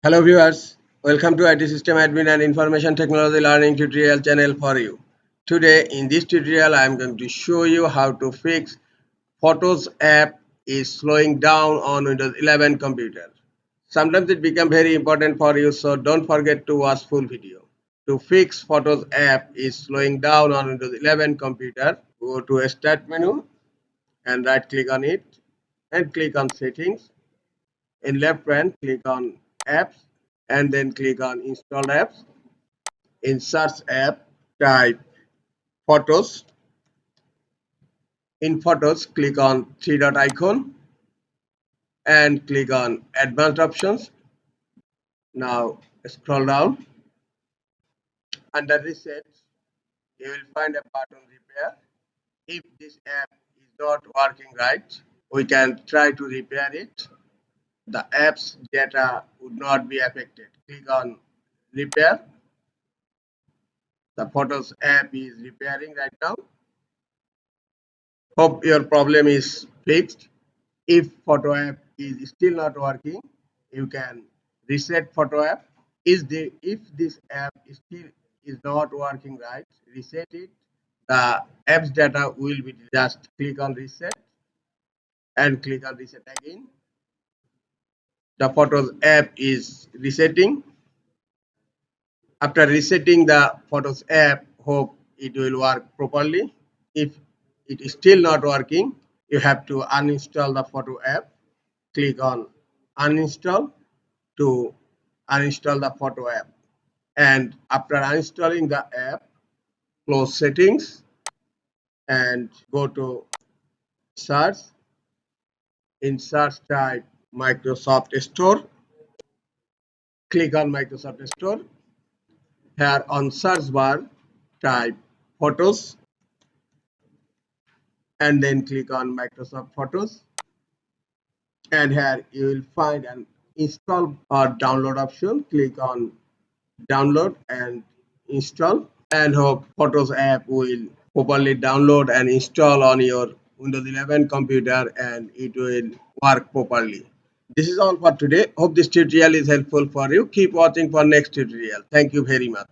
Hello viewers, welcome to IT System Admin and Information Technology Learning tutorial channel for you. Today in this tutorial I am going to show you how to fix Photos app is slowing down on Windows 11 computer. Sometimes it becomes very important for you, so don't forget to watch full video. To fix Photos app is slowing down on Windows 11 computer, go to Start menu and right click on it and click on Settings. In left pane click on Apps and then click on Installed Apps. In Search app type Photos. In Photos click on three dot icon and click on Advanced Options. Now scroll down. Under Reset you will find a button Repair. If this app is not working right, we can try to repair it. The app's data would not be affected. Click on Repair. The Photos app is repairing right now. Hope your problem is fixed. If Photo app is still not working, you can reset Photo app. If this app still is not working right, reset it. The app's data will be just click on reset and click on reset again. The Photos app is resetting. After resetting the Photos app, hope it will work properly. If it is still not working, you have to uninstall the Photo app. Click on uninstall to uninstall the Photo app. And after uninstalling the app, close settings and go to search. In search type Microsoft Store. Click on Microsoft Store. Here on search bar type Photos and then click on Microsoft Photos. And here you will find an install or download option. Click on download and install, and hope Photos app will properly download and install on your Windows 11 computer and it will work properly. This is all for today. Hope this tutorial is helpful for you. Keep watching for next tutorial. Thank you very much.